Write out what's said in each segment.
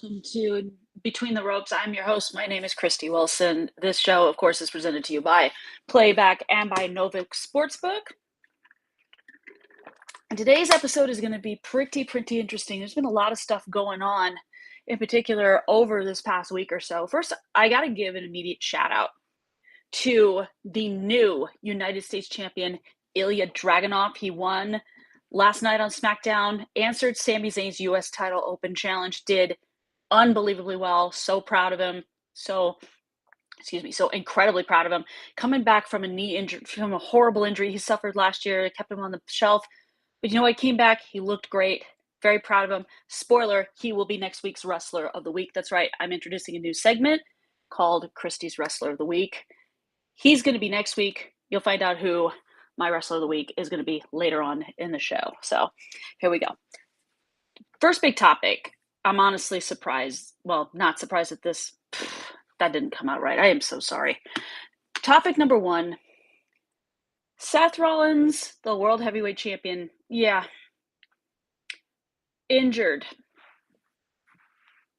welcome to Between the Ropes. I'm your host. My name is Christy Wilson. This show, of course, is presented to you by Playback and by Novik Sportsbook. And today's episode is going to be pretty interesting. There's been a lot of stuff going on, in particular, over this past week or so. First, I got to give an immediate shout out to the new United States champion, Ilya Dragunov. He won last night on SmackDown, answered Sami Zayn's U.S. title open challenge, did unbelievably well. So proud of him. So incredibly proud of him. Coming back from a knee injury, from a horrible injury he suffered last year, it kept him on the shelf. But you know what? He came back. He looked great. Very proud of him. Spoiler, he will be next week's Wrestler of the Week. That's right. I'm introducing a new segment called Christie's Wrestler of the Week. He's going to be next week. You'll find out who my Wrestler of the Week is going to be later on in the show. So here we go. First big topic. I'm honestly surprised. Well, not surprised at this. That didn't come out right. I am so sorry. Topic number one. Seth Rollins, the World Heavyweight Champion. Yeah. Injured.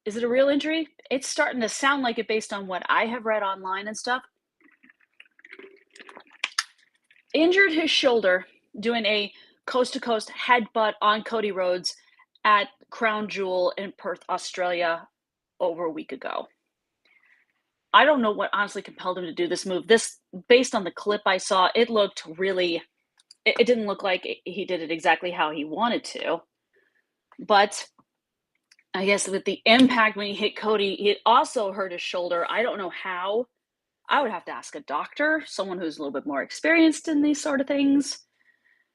Is it a real injury? It's starting to sound like it based on what I have read online and stuff. Injured his shoulder doing a coast-to-coast headbutt on Cody Rhodes at Crown Jewel in Perth, Australia over a week ago. I don't know what honestly compelled him to do this move. This, based on the clip I saw, it looked really, it didn't look like he did it exactly how he wanted to. But I guess with the impact when he hit Cody, it also hurt his shoulder. I don't know how. I would have to ask a doctor, someone who's a little bit more experienced in these sort of things.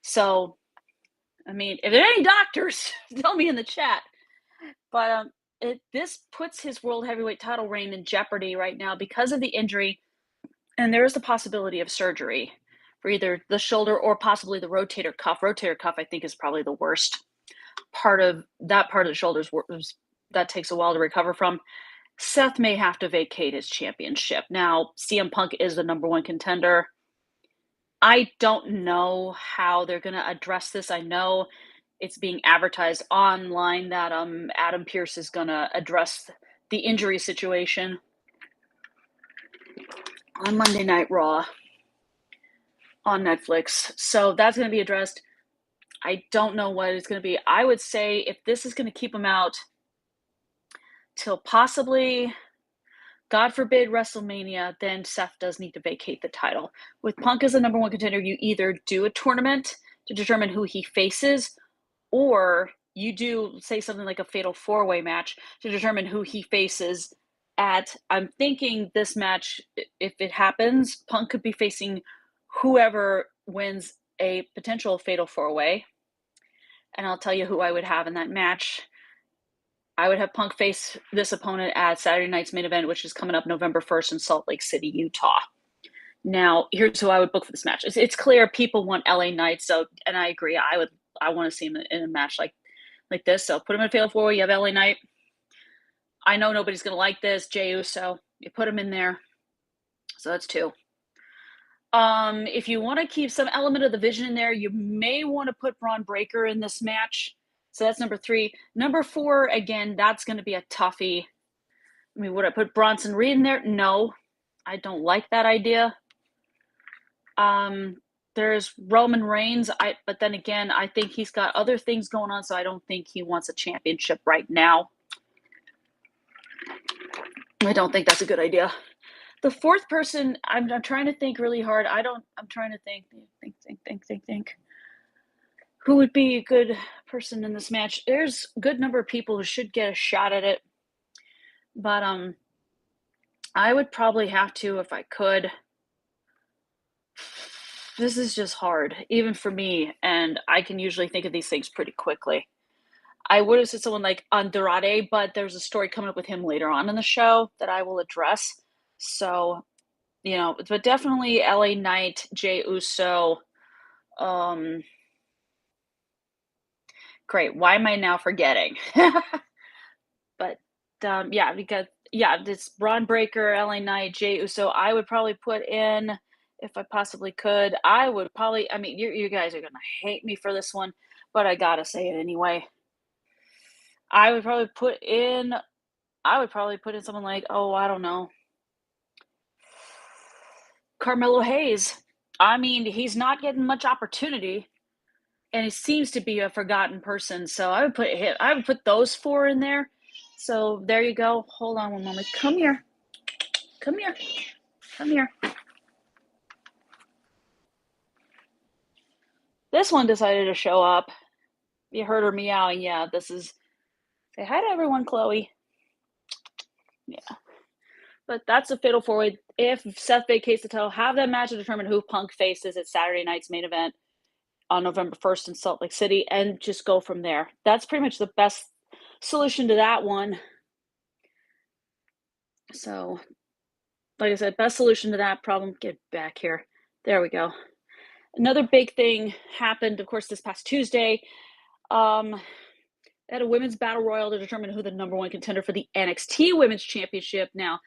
So, I mean, if there are any doctors, tell me in the chat. But this puts his World Heavyweight title reign in jeopardy right now because of the injury. And there is the possibility of surgery for either the shoulder or possibly the rotator cuff. Rotator cuff, I think, is probably the worst part of the shoulders that takes a while to recover from. Seth may have to vacate his championship. Now, CM Punk is the number one contender. I don't know how they're going to address this. I know it's being advertised online that Adam Pearce is going to address the injury situation on Monday Night Raw on Netflix. So that's going to be addressed. I don't know what it's going to be. I would say if this is going to keep him out till possibly, God forbid, WrestleMania, then Seth does need to vacate the title. With Punk as the number one contender, you either do a tournament to determine who he faces, or you do, say, something like a fatal four-way match to determine who he faces at, I'm thinking this match, if it happens, Punk could be facing whoever wins a potential fatal four-way. And I'll tell you who I would have in that match. I would have Punk face this opponent at Saturday night's main event, which is coming up November 1st in Salt Lake City, Utah. Now, here's who I would book for this match. It's clear people want LA Knight, and I agree. I want to see him in a match like this. So put him in a fatal four-way. You have LA Knight. I know nobody's going to like this. Jey Uso. You put him in there. So that's two. If you want to keep some element of the Vision in there, you may want to put Braun Breaker in this match. So that's number three. Number four, again, that's going to be a toughie. I mean, would I put Bronson Reed in there? No, I don't like that idea. There's Roman Reigns, but then again, I think he's got other things going on, so I don't think he wants a championship right now. I don't think that's a good idea. The fourth person, I'm trying to think really hard. I'm trying to think. Who would be a good person in this match? There's a good number of people who should get a shot at it. But I would probably have to, if I could. This is just hard, even for me, and I can usually think of these things pretty quickly. I would have said someone like Andrade, but there's a story coming up with him later on in the show that I will address. So, but definitely LA Knight, Jey Uso. Great. Why am I now forgetting? But it's Braun Breaker, LA Knight, Jey Uso. I would probably put in, if I possibly could. I would probably, you guys are going to hate me for this one, but I got to say it anyway. I would probably put in I would probably put in someone like, oh, I don't know, Carmelo Hayes. I mean, he's not getting much opportunity, and he seems to be a forgotten person. So I would put those four in there. So there you go. Hold on one moment. Come here. Come here. Come here. This one decided to show up. You heard her meowing. Yeah, this is. Say hi to everyone, Chloe. Yeah. But that's a fatal four way. If Seth vacates the title, have that match to determine who Punk faces at Saturday night's main event on November 1st in Salt Lake City, and just go from there. That's pretty much the best solution to that one. So, like I said, best solution to that problem. Get back here. There we go. Another big thing happened, of course, this past Tuesday. At a women's battle royal to determine who the number one contender for the NXT Women's Championship. Now,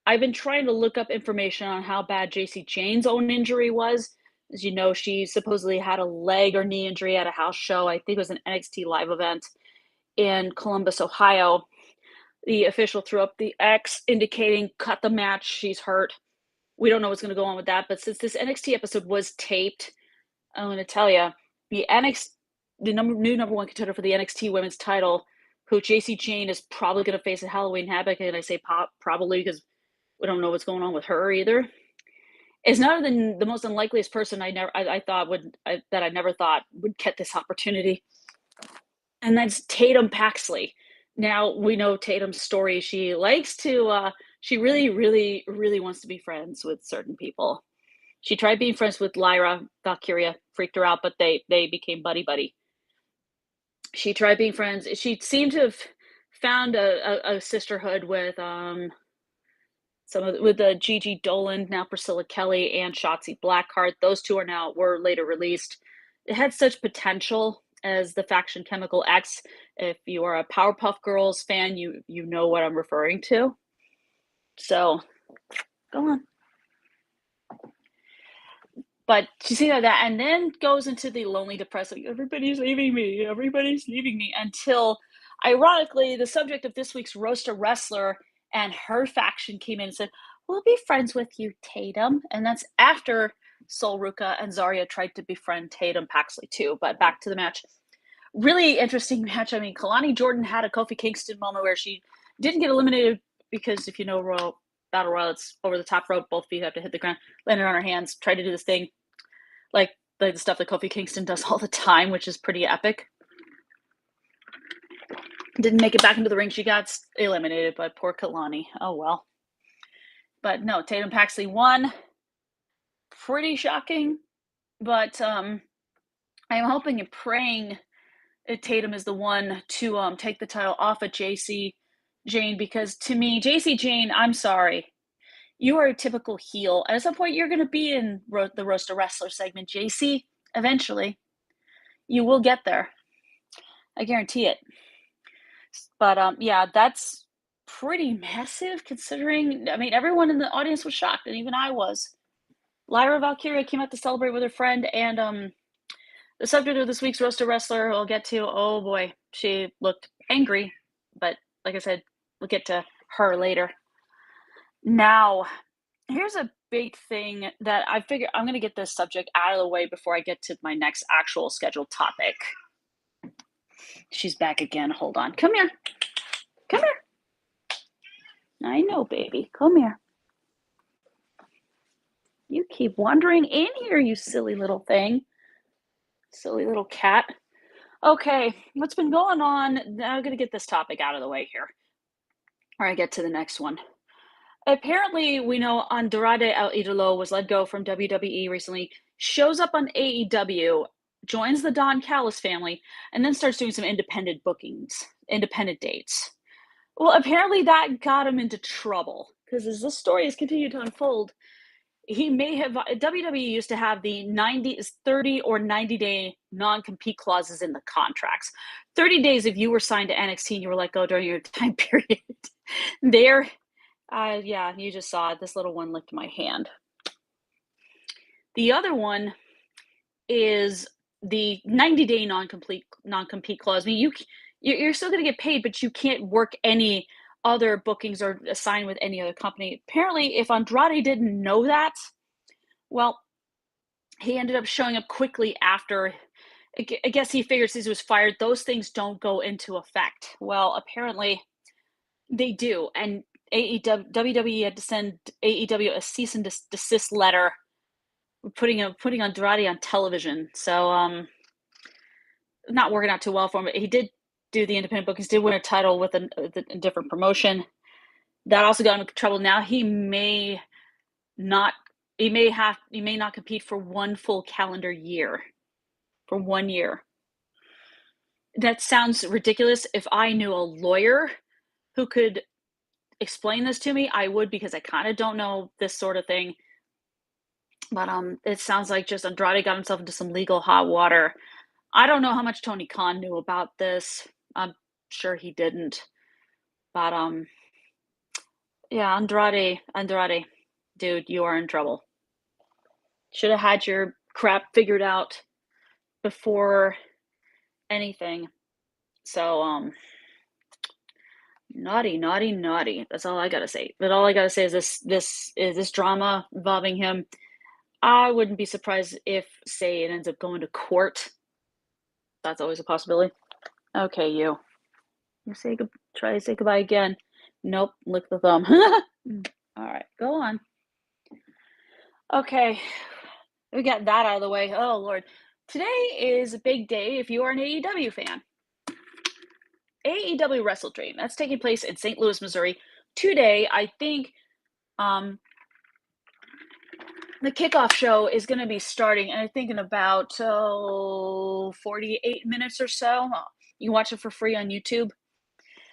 I've been trying to look up information on how bad JC Jane's own injury was. As you know, she supposedly had a leg or knee injury at a house show. I think it was an NXT live event in Columbus, Ohio. The official threw up the X indicating cut the match. She's hurt. We don't know what's going to go on with that. But since this NXT episode was taped, I'm going to tell you, the new number one contender for the NXT Women's title, who JC Jane is probably going to face at Halloween Havoc, and I say probably because we don't know what's going on with her either, is not the most unlikeliest person I never thought would get this opportunity, and that's Tatum Paxley. Now we know Tatum's story. She likes to. She really, really, really wants to be friends with certain people. She tried being friends with Lyra Valkyria, freaked her out, but they became buddy. She tried being friends. She seemed to have found a sisterhood with Gigi Dolan, now Priscilla Kelly, and Shotzi Blackheart. Those two were later released. It had such potential as the faction Chemical X. If you are a Powerpuff Girls fan, you know what I'm referring to. So, go on. But you see that, and then goes into the lonely, depressing, everybody's leaving me, until, ironically, the subject of this week's Roast a Wrestler and her faction came in and said, we'll be friends with you, Tatum. And that's after Sol Ruca and Zarya tried to befriend Tatum Paxley too. But back to the match. Really interesting match. I mean, Kalani Jordan had a Kofi Kingston moment where she didn't get eliminated because if you know Battle Royal, it's over the top rope. Both feet have to hit the ground, landed on her hands, tried to do this thing like the stuff that Kofi Kingston does all the time, which is pretty epic. Didn't make it back into the ring. She got eliminated by poor Kalani. Oh, well. But no, Tatum Paxley won. Pretty shocking. But I'm hoping and praying that Tatum is the one to take the title off of JC Jane, because to me, JC Jane, I'm sorry. You are a typical heel. At some point, you're going to be in the Roast a Wrestler segment, JC. Eventually, you will get there. I guarantee it. But yeah, that's pretty massive considering, I mean, everyone in the audience was shocked, and even I was. Lyra Valkyria came out to celebrate with her friend, and the subject of this week's Roast a Wrestler we'll get to, oh boy, she looked angry, but like I said, we'll get to her later. Now, here's a big thing that I figure I'm going to get this subject out of the way before I get to my next actual scheduled topic. She's back again. Hold on. Come here. Come here. I know, baby. Come here. You keep wandering in here, you silly little thing. Silly little cat. Okay, what's been going on? Now I'm going to get this topic out of the way here. Or I get to the next one. Apparently, we know Andrade El Idolo was let go from WWE recently, shows up on AEW, joins the Don Callis family, and then starts doing some independent bookings, independent dates. Well, apparently that got him into trouble, because as this story has continued to unfold, he may have, WWE used to have the 30 or 90-day non-compete clauses in the contracts. 30 days if you were signed to NXT and you were let go during your time period. Yeah, you just saw it. This little one licked my hand. The other one is the 90-day non-compete clause. I mean, you're still going to get paid, but you can't work any other bookings are assigned with any other company. Apparently, if Andrade didn't know that, well, he ended up showing up quickly after. I guess he figures he was fired. Those things don't go into effect. Well, apparently they do, and WWE had to send AEW a cease and desist letter, putting Andrade on television. So, not working out too well for him. He did do the independent bookings, did win a title with a different promotion. That also got him in trouble. Now he may not compete for one full calendar year. For 1 year. That sounds ridiculous. If I knew a lawyer who could explain this to me, I would, because I kind of don't know this sort of thing. But it sounds like just Andrade got himself into some legal hot water. I don't know how much Tony Khan knew about this. I'm sure he didn't. But yeah, Andrade, dude, you are in trouble. Should have had your crap figured out before anything. So naughty, naughty, naughty. That's all I gotta say. But all I gotta say is this drama involving him. I wouldn't be surprised if, say, it ends up going to court. That's always a possibility. Okay, you try to say goodbye again. Nope, lick the thumb. All right, go on. Okay, we got that out of the way. Oh Lord, today is a big day if you are an AEW fan. AEW Wrestle Dream. That's taking place in St. Louis, Missouri. Today, I think the kickoff show is going to be starting, I think, in about 48 minutes or so. You can watch it for free on YouTube.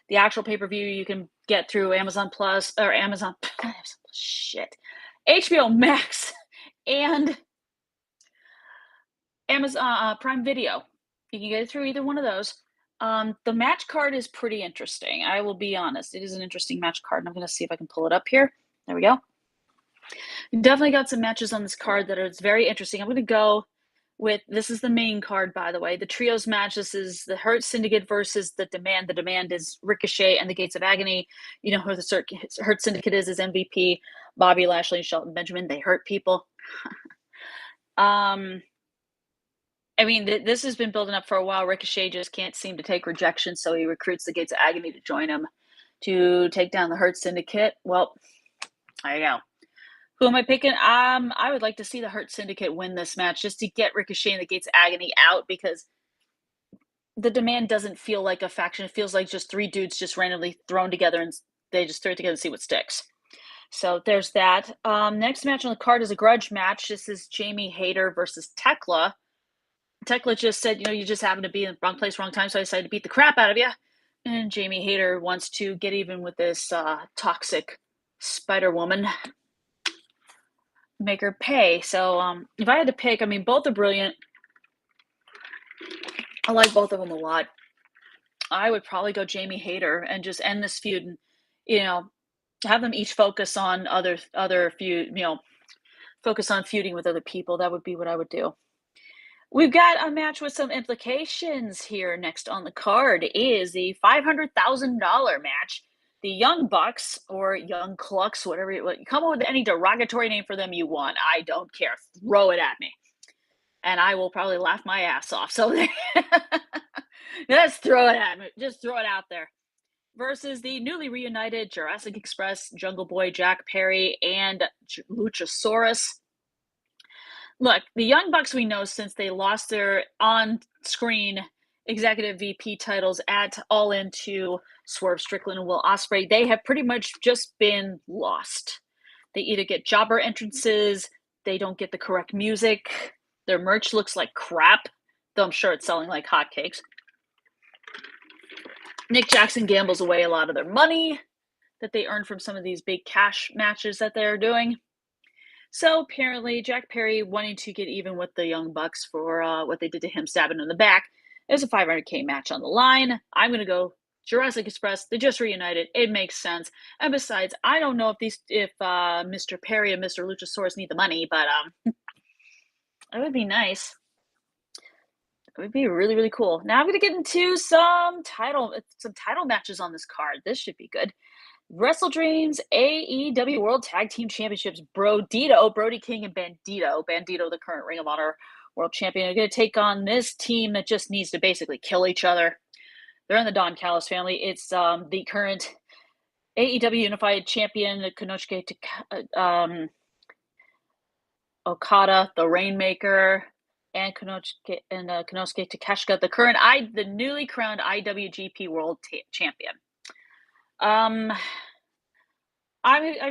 The actual pay-per-view you can get through Amazon Plus or Amazon HBO Max and Amazon Prime Video. You can get it through either one of those. The match card is pretty interesting. I will be honest. It is an interesting match card, and I'm going to see if I can pull it up here. There we go. Definitely got some matches on this card that are very interesting. I'm going to go with, this is the main card, by the way, the trios match. This is the Hurt Syndicate versus the Demand. The Demand is Ricochet and the Gates of Agony. You know who the Hurt Syndicate is MVP. Bobby Lashley and Shelton Benjamin. They hurt people. I mean, this has been building up for a while. Ricochet just can't seem to take rejection, so he recruits the Gates of Agony to join him to take down the Hurt Syndicate. Well, there you go. Who am I picking? I would like to see the Hurt Syndicate win this match just to get Ricochet and the Gates of Agony out, because the Demand doesn't feel like a faction. It feels like just three dudes just randomly thrown together, and they just throw it together and see what sticks. So there's that. Next match on the card is a grudge match. This is Jamie Hayter versus Tekla. Tekla just said, you just happen to be in the wrong place, wrong time, so I decided to beat the crap out of you. And Jamie Hayter wants to get even with this toxic Spider Woman. Make her pay. So if I had to pick, I mean, both are brilliant. I like both of them a lot. I would probably go Jamie Hayter and just end this feud and, have them each focus on other feud, focus on feuding with other people. That would be what I would do. We've got a match with some implications here. Next on the card is the $500,000 match. The Young Bucks, or Young Clucks, whatever come up with any derogatory name for them you want. I don't care. Throw it at me. And I will probably laugh my ass off. So let's throw it at me. Just throw it out there. Versus the newly reunited Jurassic Express, Jungle Boy, Jack Perry, and Luchasaurus. Look, the Young Bucks, we know since they lost their on-screen executive VP titles at All In to Swerve Strickland and Will Ospreay, they have pretty much just been lost. They either get jobber entrances, they don't get the correct music, their merch looks like crap, though I'm sure it's selling like hotcakes. Nick Jackson gambles away a lot of their money that they earn from some of these big cash matches that they're doing. So apparently, Jack Perry wanting to get even with the Young Bucks for what they did to him, stabbing in the back. There's a $500K match on the line. I'm going to go Jurassic Express. They just reunited. It makes sense. And besides, I don't know if Mr. Perry and Mr. Luchasaurus need the money, but it would be nice. It would be really, really cool. Now I'm going to get into some title matches on this card. This should be good. Wrestle Dreams AEW World Tag Team Championships. Brody King and Bandito. Bandito, the current Ring of Honor World Champion, are going to take on this team that just needs to basically kill each other. They're in the Don Callis family. It's the current AEW Unified Champion, Konosuke Okada, the Rainmaker, and Konosuke Takeshita, the newly crowned IWGP World Champion. I'm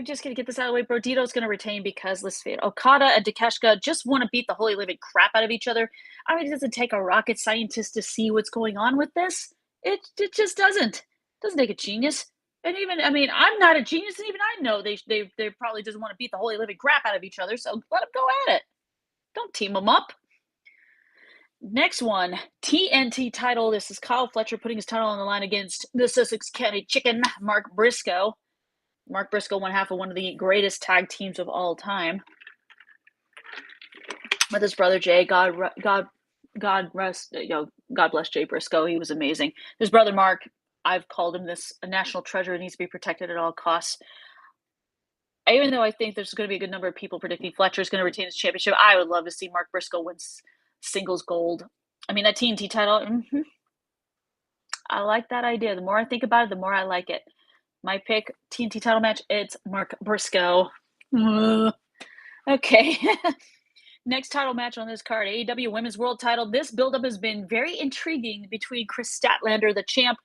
just going to get this out of the way. Brodito's going to retain because, let's face it, Okada and Takeshita just want to beat the holy living crap out of each other. I mean, it doesn't take a rocket scientist to see what's going on with this. It just doesn't. It doesn't take a genius. And even, I mean, I'm not a genius, and even I know they probably just want to beat the holy living crap out of each other, so let them go at it. Don't team them up. Next one, TNT title. This is Kyle Fletcher putting his title on the line against the Sussex County Chicken, Mark Briscoe. Mark Briscoe, one half of one of the greatest tag teams of all time, with his brother Jay. God bless Jay Briscoe. He was amazing. His brother Mark, I've called him a national treasure. It needs to be protected at all costs. Even though I think there's going to be a good number of people predicting Fletcher is going to retain his championship, I would love to see Mark Briscoe win singles gold. I mean, that TNT title, I like that idea. The more I think about it, the more I like it. My pick, TNT title match, it's Mark Briscoe. Okay. Next title match on this card, AEW Women's World Title. This buildup has been very intriguing between Chris Statlander, the champ,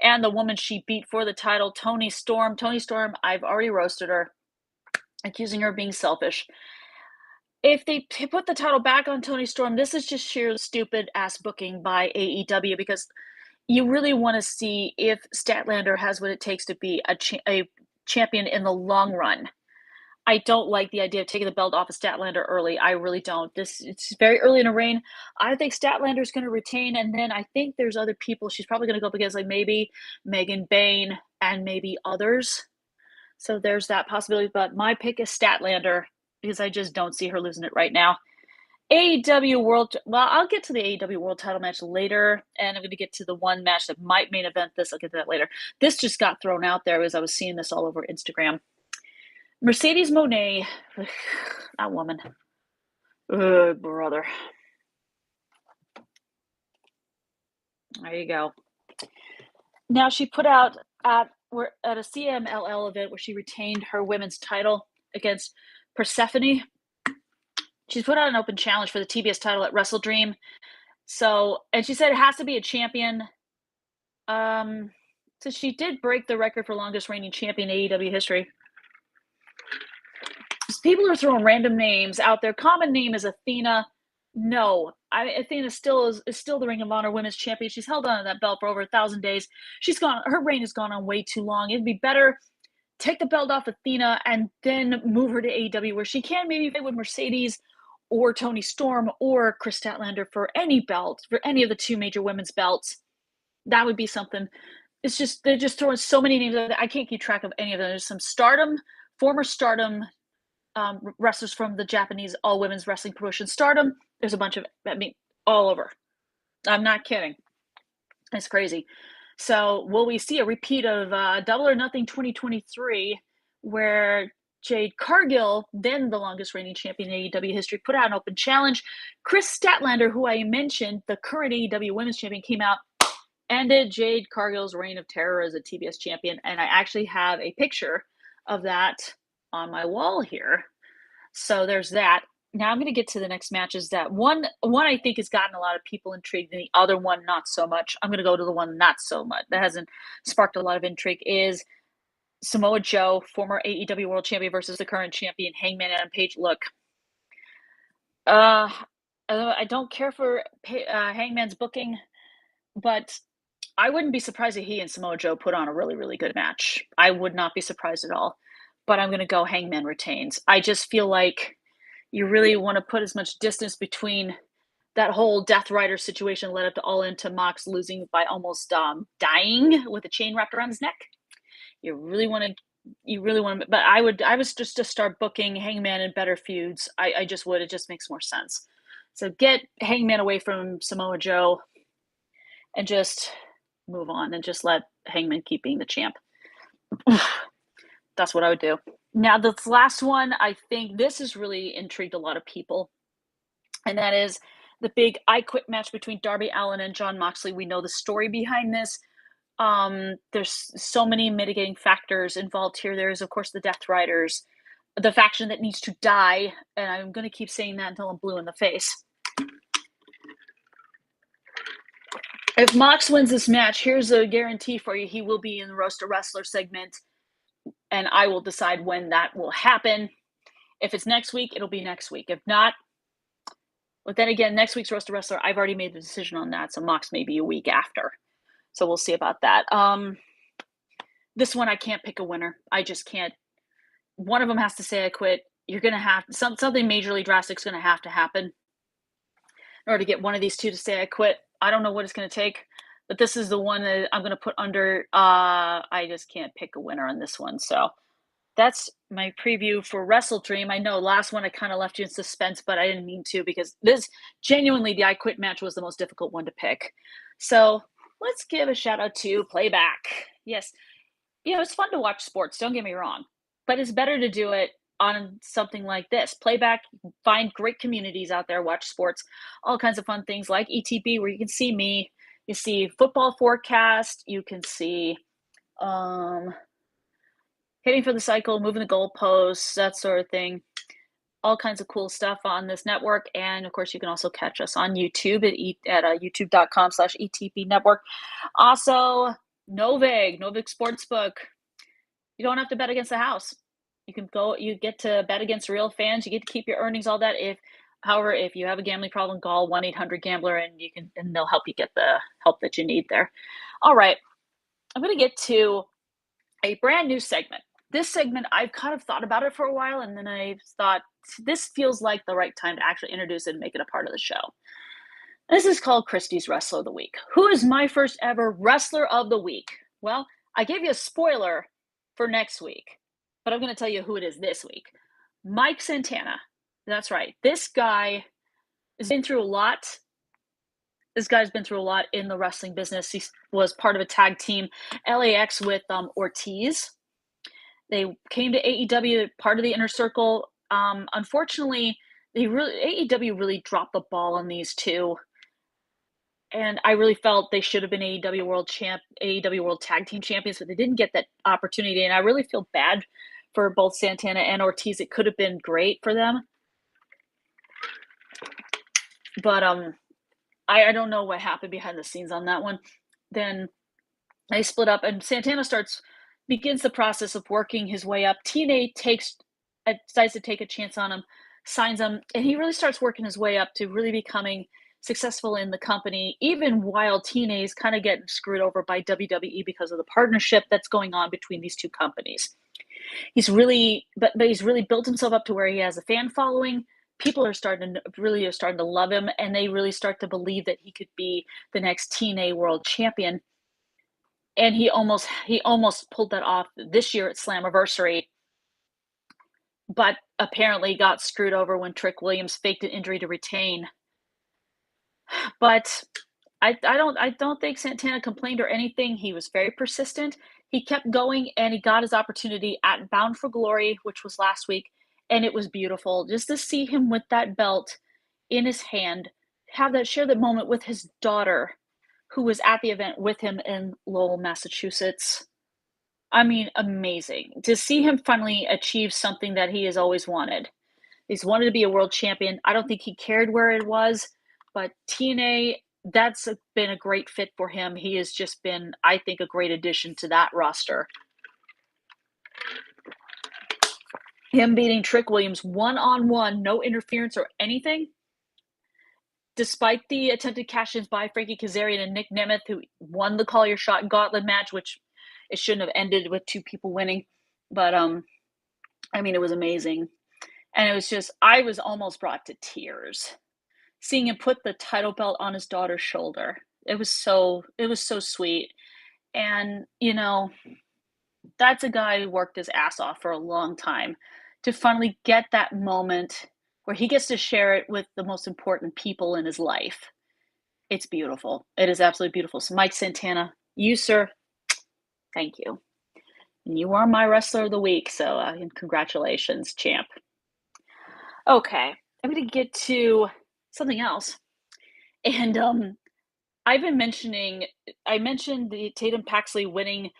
and the woman she beat for the title, Toni Storm. Toni Storm, I've already roasted her, accusing her of being selfish. If they put the title back on Toni Storm, this is just sheer stupid-ass booking by AEW, because you really want to see if Statlander has what it takes to be a champion in the long run. I don't like the idea of taking the belt off of Statlander early. I really don't. It's very early in a reign. I think Statlander's going to retain, and then I think there's other people she's probably going to go up against, like maybe Megan Bayne and maybe others. So there's that possibility. But my pick is Statlander because I just don't see her losing it right now. AEW World. Well, I'll get to the AEW World Title match later, and I'm going to get to the one match that might main event this. I'll get to that later. This just got thrown out there as I was seeing this all over Instagram. Mercedes Moné, that woman. Brother. There you go. Now she put out at a CMLL event where she retained her women's title against Persephone. She's put out an open challenge for the TBS title at Wrestle Dream. So, and she said it has to be a champion. So she did break the record for longest reigning champion in AEW history. People are throwing random names out there. Common name is Athena. No, Athena is still the Ring of Honor Women's Champion. She's held on to that belt for over 1,000 days. Her reign has gone on way too long. It'd be better take the belt off Athena and then move her to AEW, where she can maybe fight with Mercedes or Toni Storm or Chris Statlander for any belt, for any of the two major women's belts. That would be something. It's just they're just throwing so many names out there. I can't keep track of any of them. There's some former Stardom wrestlers from the Japanese all-women's wrestling promotion Stardom. There's a bunch of, all over. I'm not kidding. It's crazy. So will we see a repeat of Double or Nothing 2023, where Jade Cargill, then the longest reigning champion in AEW history, put out an open challenge. Chris Statlander, who I mentioned, the current AEW women's champion, came out, ended Jade Cargill's reign of terror as a TBS champion, and I actually have a picture of that on my wall here. So there's that. Now I'm going to get to the next matches. That one I think has gotten a lot of people intrigued, and the other one not so much. I'm going to go to the one not so much, that hasn't sparked a lot of intrigue, is Samoa Joe, former AEW World Champion, versus the current champion, Hangman Adam Page. Look, I don't care for Hangman's booking, but I wouldn't be surprised if he and Samoa Joe put on a really, really good match. I would not be surprised at all. But I'm going to go Hangman retains. I just feel like you really want to put as much distance between that whole Death Rider situation led up to All In to Mox losing by almost dying with a chain wrapped around his neck. You really want to, but I was just to start booking Hangman in better feuds. I just would. It just makes more sense. So get Hangman away from Samoa Joe and just move on and just let Hangman keep being the champ. That's what I would do. Now, this last one, I think this has really intrigued a lot of people, and that is the big I Quit match between Darby Allin and Jon Moxley. We know the story behind this. There's so many mitigating factors involved here. There's, of course, the Death Riders, the faction that needs to die, and I'm going to keep saying that until I'm blue in the face. If Mox wins this match, here's a guarantee for you. He will be in the Roast a Wrestler segment, and I will decide when that will happen. If it's next week, it'll be next week. If not, but then again, next week's Roast a Wrestler, I've already made the decision on that, so Mox may be a week after. So we'll see about that. This one, I can't pick a winner. I just can't. One of them has to say I quit. You're going to have something majorly drastic is going to happen in order to get one of these two to say I quit. I don't know what it's going to take, but this is the one that I'm going to put under. I just can't pick a winner on this one. So that's my preview for Wrestle Dream. I know last one I kind of left you in suspense, but I didn't mean to, because this genuinely, the I Quit match was the most difficult one to pick. So let's give a shout out to Playback. Yes, it's fun to watch sports, don't get me wrong, but it's better to do it on something like this. Playback, find great communities out there, watch sports, all kinds of fun things like ETB, where you can see me, you see football forecast, you can see hitting for the cycle, moving the goalposts, that sort of thing. All kinds of cool stuff on this network. And of course, you can also catch us on YouTube at youtube.com/ETP network. Also, Novig Sportsbook. You don't have to bet against the house. You get to bet against real fans. You get to keep your earnings, all that. However, if you have a gambling problem, call 1-800-GAMBLER and they'll help you get the help that you need there. All right. I'm going to get to a brand new segment. This segment, I've kind of thought about it for a while, and then I thought this feels like the right time to actually introduce it and make it a part of the show. This is called Christie's Wrestler of the Week. Who is my first ever Wrestler of the Week? Well, I gave you a spoiler for next week, but I'm going to tell you who it is this week. Mike Santana. That's right. This guy has been through a lot. This guy's been through a lot in the wrestling business. He was part of a tag team, LAX, with Ortiz. They came to AEW, part of the Inner Circle. Unfortunately, AEW really dropped the ball on these two. And I really felt they should have been AEW World Tag Team Champions, but they didn't get that opportunity. And I really feel bad for both Santana and Ortiz. It could have been great for them. But I don't know what happened behind the scenes on that one. Then they split up, and Santana begins the process of working his way up. TNA decides to take a chance on him, signs him, and he really starts working his way up to really becoming successful in the company, even while TNA is kind of getting screwed over by WWE because of the partnership that's going on between these two companies. He's really built himself up to where he has a fan following. People are starting to love him, and they really start to believe that he could be the next TNA World Champion. And he almost pulled that off this year at Slammiversary, but apparently got screwed over when Trick Williams faked an injury to retain. But I don't think Santana complained or anything. He was very persistent. He kept going, and he got his opportunity at Bound for Glory, which was last week, and it was beautiful just to see him with that belt in his hand, share that moment with his daughter, who was at the event with him in Lowell, Massachusetts. I mean, amazing to see him finally achieve something that he has always wanted. He's wanted to be a world champion. I don't think he cared where it was, but TNA, that's been a great fit for him. He has just been, I think, a great addition to that roster. Him beating Trick Williams one-on-one, no interference or anything, despite the attempted cash-ins by Frankie Kazarian and Nick Nemeth, who won the Call Your Shot Gauntlet match, which it shouldn't have ended with two people winning. But, I mean, it was amazing. And it was just, I was almost brought to tears seeing him put the title belt on his daughter's shoulder. It was so sweet. And, that's a guy who worked his ass off for a long time to finally get that moment where he gets to share it with the most important people in his life. It's beautiful. It is absolutely beautiful. So Mike Santana, you, sir, thank you. And you are my wrestler of the week, so congratulations, champ. Okay, I'm going to get to something else. And I've been mentioning, I mentioned the Tatum Paxley winning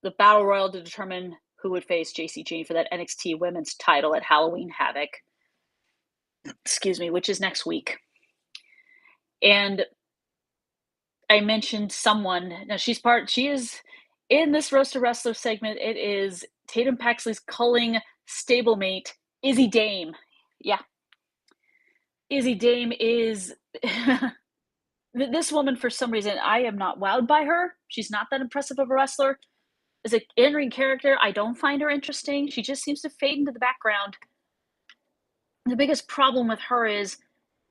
the Battle Royal to determine who would face JC Jane for that NXT Women's title at Halloween Havoc. Excuse me, which is next week. And I mentioned someone. Now she is in this Roast to Wrestler segment. It is Tatum Paxley's culling stablemate, Izzy Dame. Yeah. Izzy Dame is this woman, for some reason, I am not wowed by her. She's not that impressive of a wrestler. As an in-ring character, I don't find her interesting. She just seems to fade into the background. The biggest problem with her is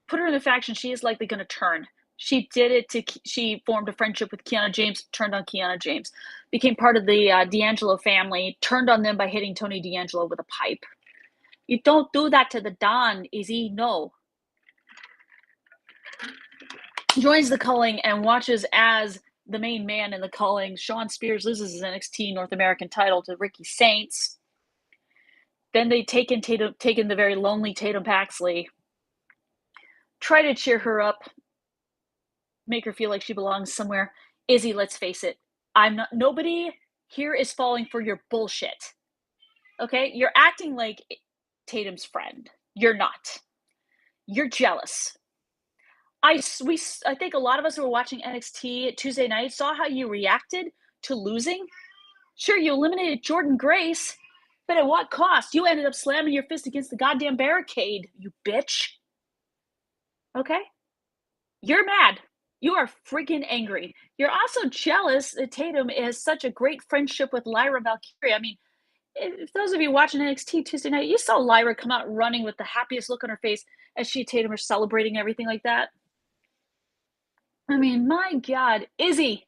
put her in a faction, she is likely going to turn. She did it she formed a friendship with Kiana James, turned on Kiana James, became part of the D'Angelo family, turned on them by hitting Tony D'Angelo with a pipe. You don't do that to the Don, Izzy. No. Joins the culling and watches as the main man in the culling, Shawn Spears, loses his NXT North American title to Ricky Saints. Then they take in the very lonely Tatum Paxley, try to cheer her up, make her feel like she belongs somewhere. Izzy, let's face it, nobody here is falling for your bullshit. Okay? You're acting like Tatum's friend. You're not. You're jealous. I think a lot of us who were watching NXT Tuesday night saw how you reacted to losing. Sure, you eliminated Jordan Grace, but at what cost? You ended up slamming your fist against the goddamn barricade, you bitch. Okay? You're mad. You are freaking angry. You're also jealous that Tatum has such a great friendship with Lyra Valkyria. I mean, if those of you watching NXT Tuesday night, you saw Lyra come out running with the happiest look on her face as she and Tatum are celebrating everything like that. I mean, my God, Izzy,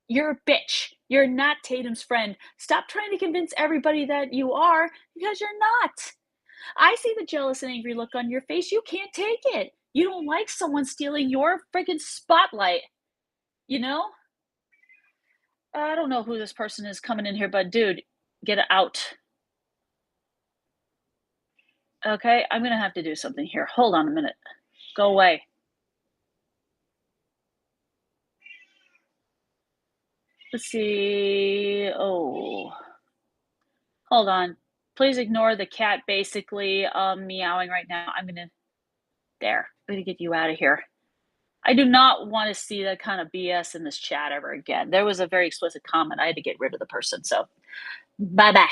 you're a bitch. You're not Tatum's friend. Stop trying to convince everybody that you are, because you're not. I see the jealous and angry look on your face. You can't take it. You don't like someone stealing your freaking spotlight. You know? I don't know who this person is coming in here, but dude, get out. Okay, I'm going to have to do something here. Hold on a minute. Go away. Let's see. Oh. Hold on. Please ignore the cat basically meowing right now. I'm going to get you out of here. I do not want to see that kind of BS in this chat ever again. There was a very explicit comment. I had to get rid of the person. So, bye-bye.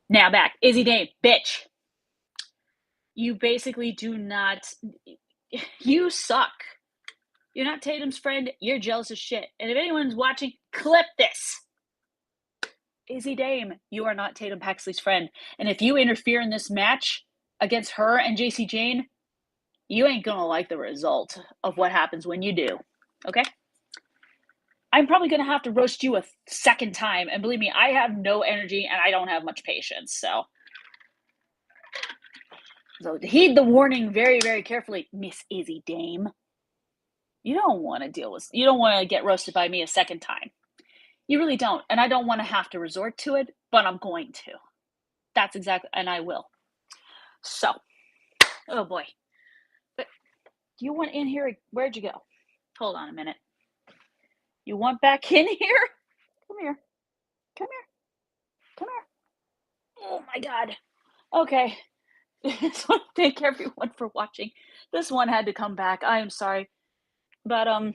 Now back. Izzy Dame, bitch. You basically do not... You suck. You're not Tatum's friend. You're jealous as shit. And if anyone's watching, clip this. Izzy Dame, you are not Tatum Paxley's friend. And if you interfere in this match against her and JC Jane, you ain't gonna like the result of what happens when you do. Okay? I'm probably gonna have to roast you a second time. And believe me, I have no energy and I don't have much patience. So heed the warning very, very carefully, Miss Izzy Dame. You don't want to get roasted by me a second time. You really don't. And I don't want to have to resort to it, but I'm going to. That's exactly, and I will. So, oh boy. But you want in here? Where'd you go? Hold on a minute. You want back in here? Come here. Come here. Come here. Oh my God. Okay. So thank everyone for watching. This one had to come back. I am sorry. But I'm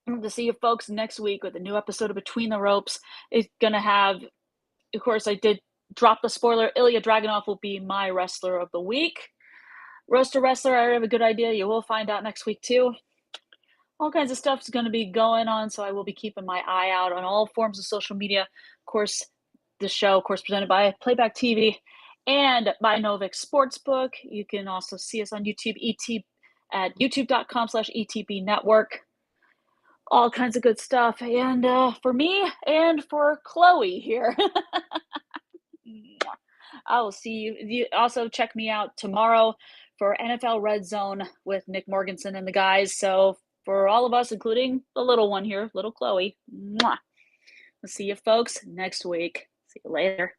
going to see you folks next week with a new episode of Between the Ropes. It's going to have, of course, I did drop the spoiler. Ilya Dragunov will be my wrestler of the week. Roast to Wrestler, I have a good idea. You will find out next week too. All kinds of stuff is going to be going on, so I will be keeping my eye out on all forms of social media. Of course, the show, of course, presented by Playback TV and by Novik Sportsbook. You can also see us on YouTube, at youtube.com/ETB Network. All kinds of good stuff. And for me and for Chloe here, I will see you. You also check me out tomorrow for NFL Red Zone with Nick Morganson and the guys. So for all of us, including the little one here, little Chloe, we'll see you folks next week. See See you later.